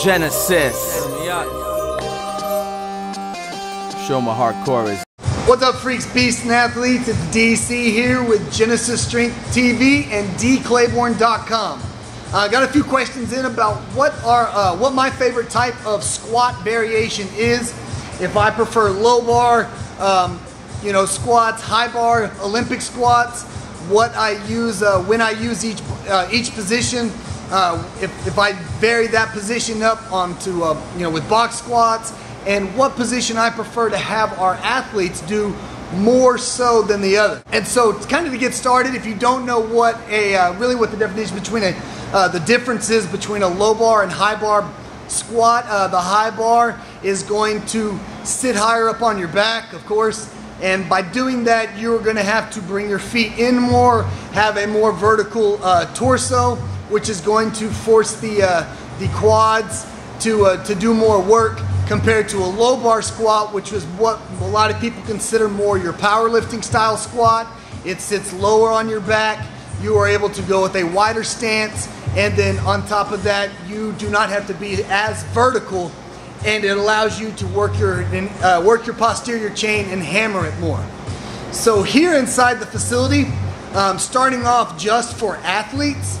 Genesis. Show my hardcore is. What's up, freaks, beasts, and athletes? It's DC here with Genesis Strength TV and dclayborn.com. I got a few questions in about what my favorite type of squat variation is. If I prefer low bar, squats, high bar, Olympic squats, what I use when I use each position. If I vary that position up onto with box squats, and what position I prefer to have our athletes do more so than the other. And so, kind of to get started, if you don't know what what the definition between the differences between a low bar and high bar squat, the high bar is going to sit higher up on your back, of course. And by doing that, you're going to have to bring your feet in more, have a more vertical torso, which is going to force the quads to do more work compared to a low bar squat, which is what a lot of people consider more your powerlifting style squat. It sits lower on your back. You are able to go with a wider stance, and then on top of that, you do not have to be as vertical, and it allows you to work your posterior chain and hammer it more. So here inside the facility, starting off just for athletes,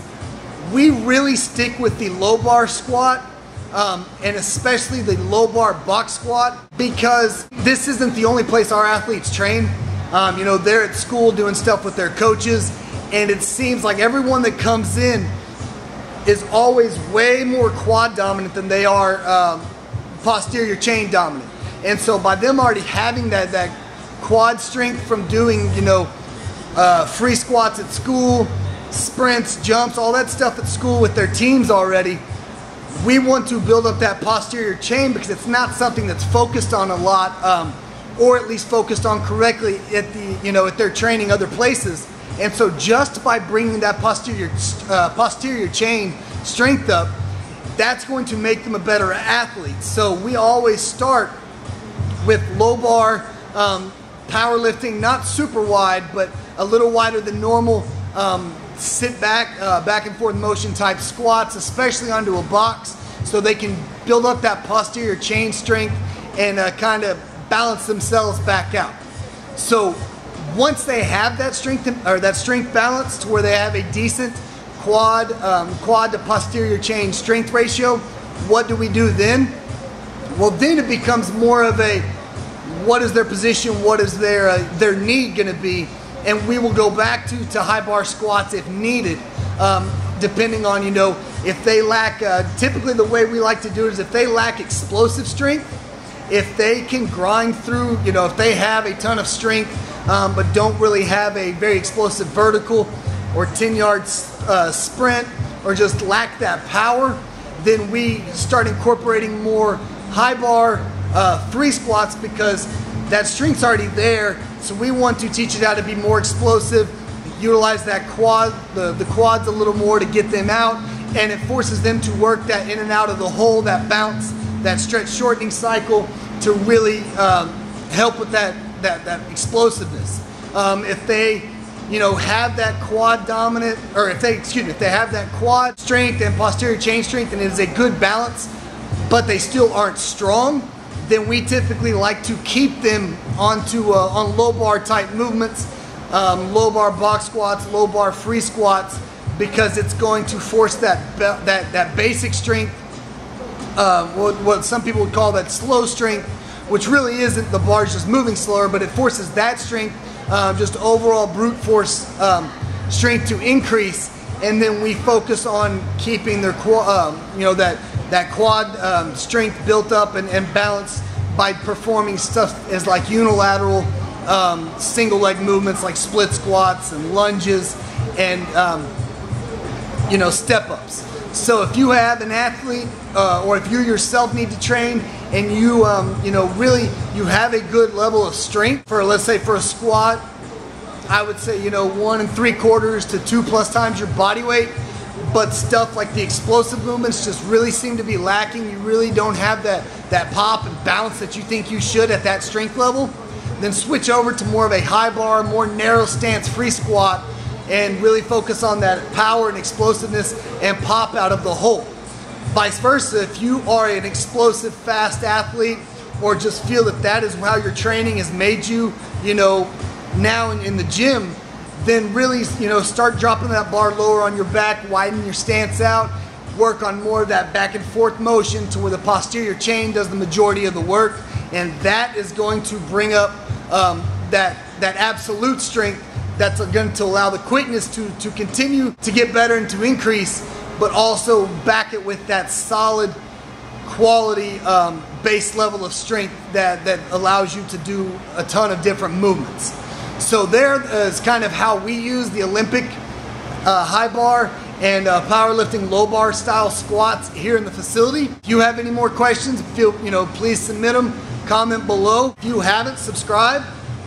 we really stick with the low bar squat, and especially the low bar box squat, because this isn't the only place our athletes train. They're at school doing stuff with their coaches, and it seems like everyone that comes in is always way more quad dominant than they are posterior chain dominant. And so by them already having that quad strength from doing free squats at school, sprints, jumps, all that stuff at school with their teams already, we want to build up that posterior chain because it's not something that's focused on a lot, or at least focused on correctly at at their training other places. And so just by bringing that posterior chain strength up, that's going to make them a better athlete. So we always start with low bar powerlifting, not super wide, but a little wider than normal. Sit back, back and forth motion type squats, especially onto a box, so they can build up that posterior chain strength and kind of balance themselves back out. So once they have that strength balance to where they have a decent quad to posterior chain strength ratio, what do we do then? Well, then it becomes more of a what is their position, what is their need going to be. And we will go back to high bar squats if needed, depending on, if they lack, typically the way we like to do it is if they lack explosive strength, if they can grind through, if they have a ton of strength, but don't really have a very explosive vertical or 10-yard sprint, or just lack that power, then we start incorporating more high bar free squats because that strength's already there. So we want to teach it how to be more explosive, utilize that quad, the quads a little more to get them out, and it forces them to work that in and out of the hole, that bounce, that stretch shortening cycle to really help with that explosiveness. If they have that quad dominant, or if they have that quad strength and posterior chain strength and it is a good balance, but they still aren't strong, then we typically like to keep them on low bar type movements, low bar box squats, low bar free squats, because it's going to force that basic strength, what some people would call that slow strength, which really isn't, the bar's just moving slower, but it forces that strength, just overall brute force strength to increase, and then we focus on keeping their that quad strength built up and balanced by performing stuff as like unilateral single leg movements like split squats and lunges and step ups. So if you have an athlete or if you yourself need to train and you you have a good level of strength for, let's say, for a squat, I would say 1 3/4 to 2+ times your body weight, but stuff like the explosive movements just really seem to be lacking. You really don't have that pop and bounce that you think you should at that strength level, then switch over to more of a high bar, more narrow stance free squat, and really focus on that power and explosiveness and pop out of the hole. Vice versa, if you are an explosive, fast athlete, or just feel that that is how your training has made you, now in the gym, then really, start dropping that bar lower on your back, widen your stance out, work on more of that back and forth motion to where the posterior chain does the majority of the work, and that is going to bring up that absolute strength that's going to allow the quickness to continue to get better and to increase, but also back it with that solid quality base level of strength that allows you to do a ton of different movements. So there is kind of how we use the Olympic high bar and powerlifting low bar style squats here in the facility. If you have any more questions, please submit them, comment below. If you haven't, subscribe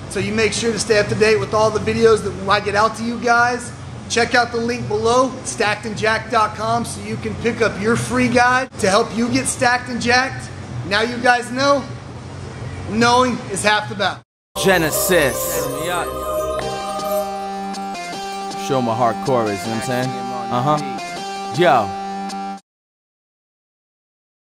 so you make sure to stay up to date with all the videos that I get out to you guys. Check out the link below, stackedandjacked.com, so you can pick up your free guide to help you get stacked and jacked. Now you guys know, knowing is half the battle. Genesis. Show my hardcore is, you know what I'm saying? Yo.